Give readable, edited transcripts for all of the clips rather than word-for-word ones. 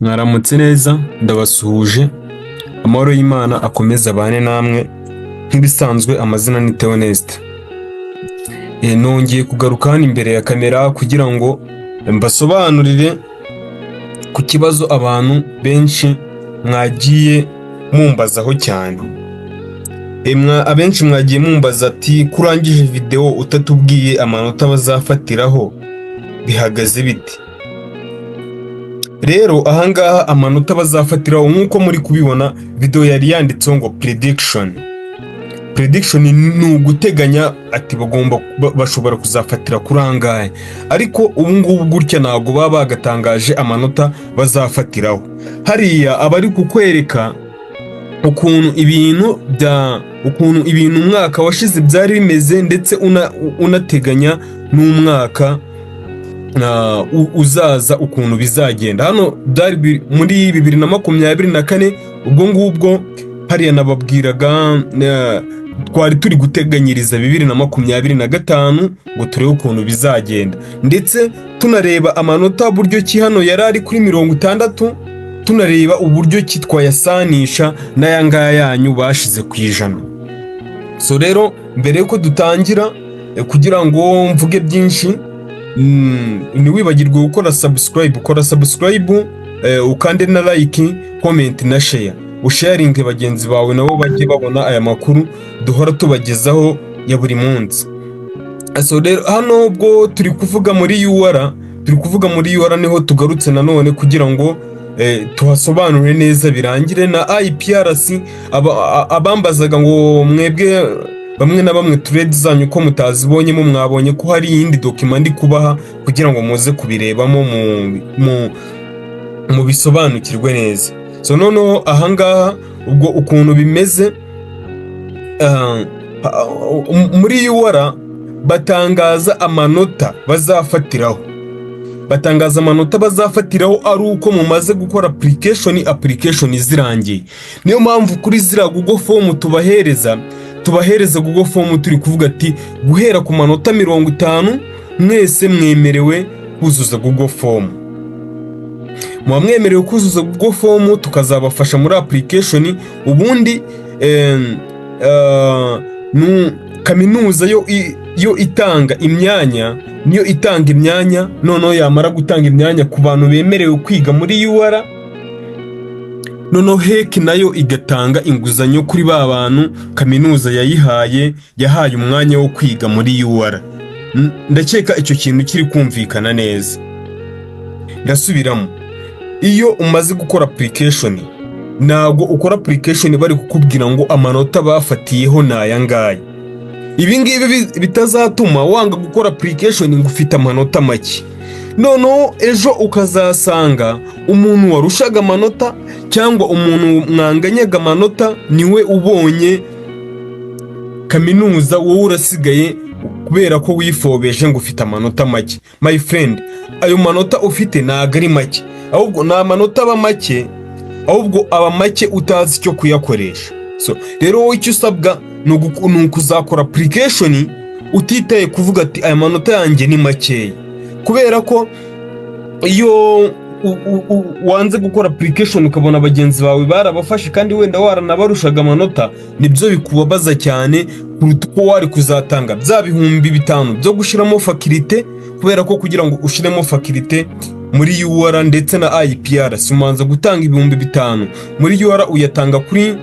Mwaramutse neza, ndabasuhuje. Amahoro y'Imana akomeze abane namwe. Nk'ibisanzwe amazina ni Theoneste. Nongeye kugaruka hano imbere ya kamera kugira ngo mbasobanurire ku kibazo abantu benshi mwagiye mumbazaho cyane. Abenshi mwagiye mumbaza ati kurangije video utatubwiye amanota bazafatiraho bihagaze bite? Rero ahangaha amanota bazafatiraho nk'uko muri kubibona video yari yanditseho ngo prediction ni uguteganya ati bashobora kuzafatira kuri angahe, ariko ubu ngubu gutya ntabwo baba bagatangaje amanota bazafatiraho. Hariya aba ari kukwereka ukuntu ibintu umwaka washize byari bimeze, ndetse unateganya n'umwaka uzaza ukuntu bizagenda. Hano byari muri 2024, ubwo ngubwo hariya nababwiraga twari turi guteganyiriza 2025 ngo turebe ukuntu bizagenda, ndetse tunareba amanota buryo ki hano yari ari kuri 60, tunareba uburyo ki twayasanisha n'aya ngaya yanyu bashize ku ijana. So rero mbere yuko dutangira, kugira ngo mvuge byinshi, ntiwibagirwe gukora subscribe, ukande na like, comment na share, usharinge bagenzi bawe nabo bajye babona aya makuru duhora tubagezaho ya buri munsi. So rero hano ubwo turi kuvuga muri UR, niho tugarutse nanone kugira ngo tuhasobanure neza birangire. Na IPRC abambazaga ngo mwebwe bamwe na bamwe trade zanyu ko mutazibonyemo, mwabonye ko hari iyindi document ndi kubaha kugira ngo muze kubirebamo mu bisobanukirwe neza. So noneho ahangaha ubwo ukuntu bimeze, muri UR batangaza amanota bazafatiraho. Ari uko mumaze gukora application zirangiye. Niyo mpamvu kuri zira Google Form tubahereza Google Form turi kuvuga ati guhera ku manota 50 mwese mwemerewe kuzuza Google Form. Mwemerewe kuzuza Google Form, tukazabafasha muri application. Ubundi kaminuza yo itanga imyanya, niyo itanga imyanya. Noneho yamara gutanga imyanya ku bantu bemerewe kwiga muri UR, noneho HEC nayo igatanga inguzanyo kuri ba bantu kaminuza yahaye umwanya wo kwiga muri UR. Ndakeka icyo kintu kiri kumvikana neza. Ndasubiramo, iyo umaze gukora application, ntabwo ukora application bari kukubwira ngo amanota bafatiyeho ni aya ngaya. Ibi ngibi bitazatuma wanga gukora application ngo ufite amanota make, noneho ejo ukazasanga umuntu warushaga amanota cyangwa umuntu mwanganyaga amanota niwe ubonye kaminuza, wowe urasigaye kubera ko wifobeje ngo ufite amanota make. My friend, ayo manota ufite ntago ari make, ahubwo ni amanota aba make, ahubwo aba make utazi icyo kuyakoresha. So rero wowe icyo usabwa ni ukuzakora application utitaye kuvuga ati aya manota yanjye ni makeya, kubera ko iyo wanze gukora application ukabona bagenzi bawe barabafashe kandi wenda waranabarushaga amanota, nibyo bikubabaza cyane kuruta uko wari kuzatanga bya 5,000 byo gushiramo faculty, kubera ko kugira ngo ushiremo faculty muri UR ndetse na IPRC umanza gutanga 5,000. Muri UR uyatanga kuri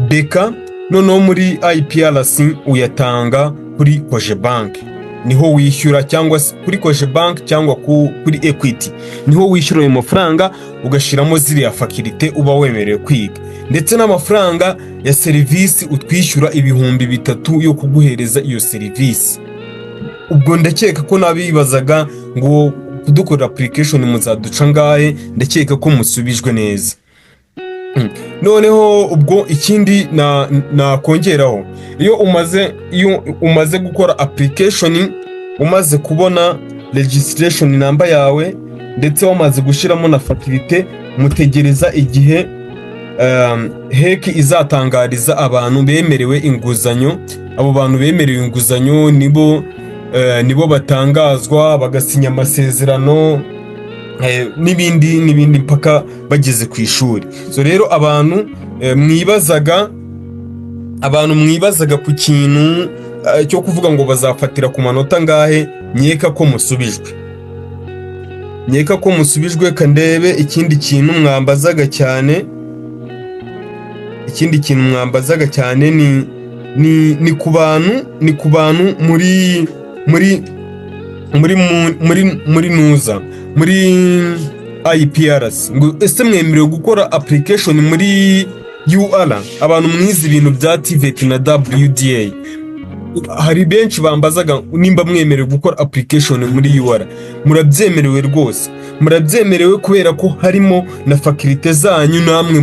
Beka, noneho muri IPRC uyatanga kuri Cogebanque, niho wishyura, cyangwa kuri Cogebanque cyangwa kuri Equity, niho wishyura ayo mafaranga ugashiramo ziriya faculty uba wemerewe kwiga, ndetse n'amafaranga ya serivisi utwishyura 3,000 yo kuguhereza iyo serivisi. Ubwo ndakeka ko nabibazaga ngo kudukorera application muzaduca ngahe, ndakeka ko musubijwe neza. Noneho ubwo ikindi nakongeraho, iyo umaze gukora application, umaze kubona registration number yawe ndetse wamaze gushiramo na faculty, mutegereza igihe HEC izatangariza abantu bemerewe inguzanyo. Abo bantu bemerewe inguzanyo nibo nibo batangazwa bagasinya amasezerano n'ibindi mpaka bageze ku ishuri. So rero abantu mwibazaga ku kintu cyo kuvuga ngo bazafatira ku manota ngahe, nkeka ko musubijwe. Kandebe ikindi kintu mwambazaga cyane, ni ku bantu muri IPRC, ngo ese mwemerewe gukora application muri UR? Abantu mwize ibintu bya TVET na WDA, hari benshi bambazaga nimba mwemerewe gukora application muri UR. Murabyemerewe rwose, murabyemerewe kubera ko harimo na faculty zanyu, namwe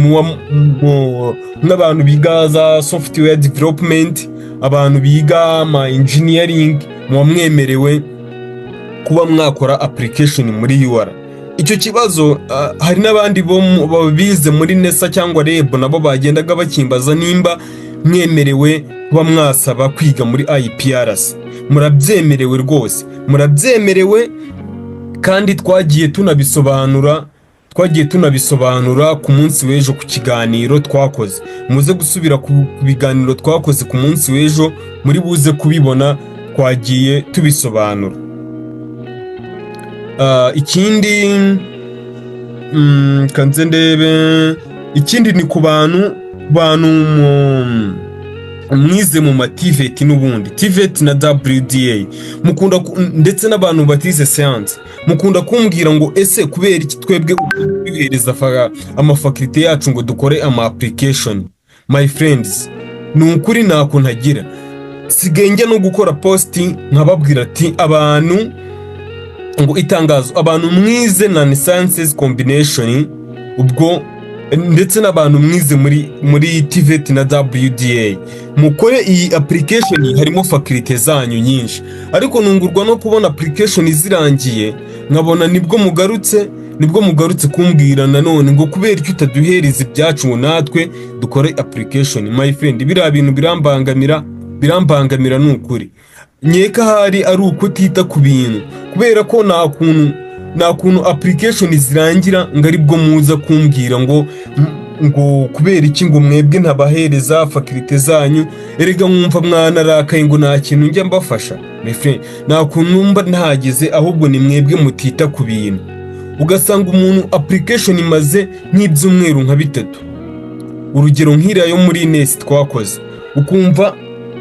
n'abantu biga za software development, abantu biga engineering, mwemerewe kuba mwakora application muri UR. Icyo kibazo hari n'abandi bo bize muri NESA cyangwa REB, nabo bagendaga bakimbaza nimba mwemerewe kuba mwasaba kwiga muri IPRC. Murabyemerewe rwose, murabyemerewe, kandi twagiye tunabisobanura ku munsi w'ejo ku kiganiro twakoze. Muze gusubira ku biganiro twakoze ku munsi w'ejo, muri buze kubibona, twagiye tubisobanura. Ikindi kanze ndebe, ikindi ni ku bantu mwize mu TVET n'ubundi TVET na WDA, mukunda ndetse n'abantu batize science, mukunda kumbwira ngo ese kubera iki twebwe ubihereza amafakulite yacu ngo dukore application. My friends, ni ukuri ntako ntagira, sigaye njya no gukora posti nkababwira ati abantu ngo itangazo, abantu mwize na sciences combination, ubwo ndetse n'abantu mwize muri TVET na WDA, mukore iyi application, harimo faculty zanyu nyinshi. Ariko nungurwa no kubona application zirangiye, nkabona nibwo mugarutse kumbwira nanone ngo kubera icyo utaduhereza ibyacu ngo natwe dukore application. My friend, biriya bintu birambangamira n'ukuri. Nkeka hari ari ukutita ku bintu, kubera ko nta kuntu application zirangira ngo aribwo muza kumbwira ngo kubera iki ngo mwebwe ntabahereza faculty zanyu. Erega mwumva mwanarakaye ngo nta kintu njya mbafasha. My friend, nta kuntu mba ntageze, ahubwo ni mwebwe mutita ku bintu. Ugasanga umuntu application imaze nk'ibyumweru nka 3, urugero nk'iriya yo muri NES twakoze, ukumva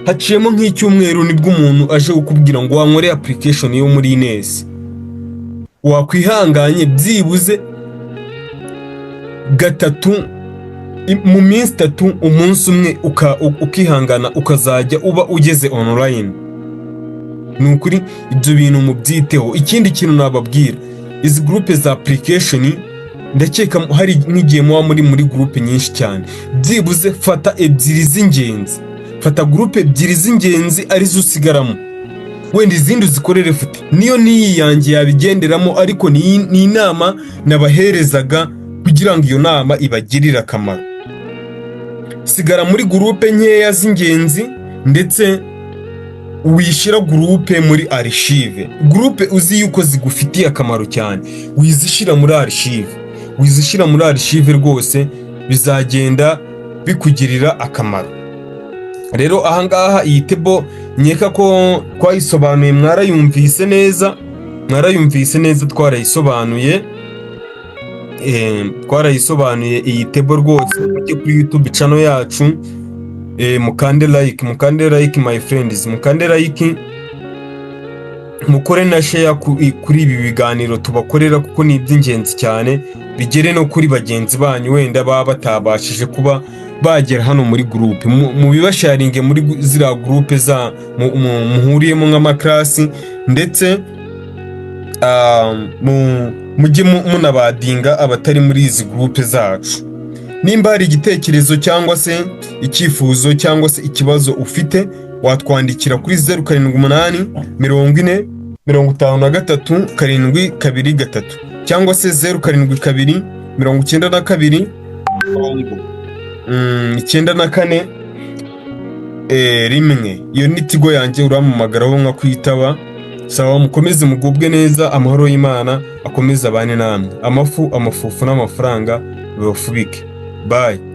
haciyemo nk'icyumweru nibwo umuntu aje kukubwira ngo wankore application yo muri NES. Wakwihanganye byibuze gatatu mu minsi 3, umunsi umwe ukihangana ukazajya uba ugeze online. Ni ukuri ibyo bintu mubyiteho. Ikindi kintu nababwira, izi groupe za application, ndakeka hari nk'igihe muba muri groupe nyinshi cyane, byibuze fata ebyiri z'ingenzi, fata groupe ebyiri z'ingenzi arizo usigaramo, wenda izindi uzikorere futi. Niyo niyi yanjye yabigenderamo, ariko ni inama nabaherezaga kugira ngo iyo nama ibagirire akamaro. Sigara muri groupe nkeya z'ingenzi, ndetse wishyira groupe muri archive. Groupe uzi yuko zigufitiye akamaro cyane, wizishira muri archive rwose, bizagenda bikugirira akamaro. Rero ahangaha iyi table nkeka ko twayisobanuye, mwarayumvise neza, twarayisobanuye iyi table rwose. Mujye kuri YouTube channel yacu, mukande like my friends, mukande like, mukore na share kuri ibi biganiro tubakorera, kuko ni iby'ingenzi cyane, bigere no kuri bagenzi banyu wenda baba batabashije kuba bagera hano muri groupe. Mu bibasharinge muri zira groupe za muhuriyemo nk'amaklasi, ndetse mujye munabadinga abatari muri izi groupe zacu. Nimba hari igitekerezo cyangwa se icyifuzo cyangwa se ikibazo ufite, watwandikira kuri 078 40 53 723 cyangwa se 072 92 94 rimwe. Iyo ni tigo yanjye, urampamagaraho nka kwitaba. sawa, mukomeze mugubwe neza, amahoro y'Imana akomeze abane namwe, amafu amafufu n'amafaranga bibafubike. Bye.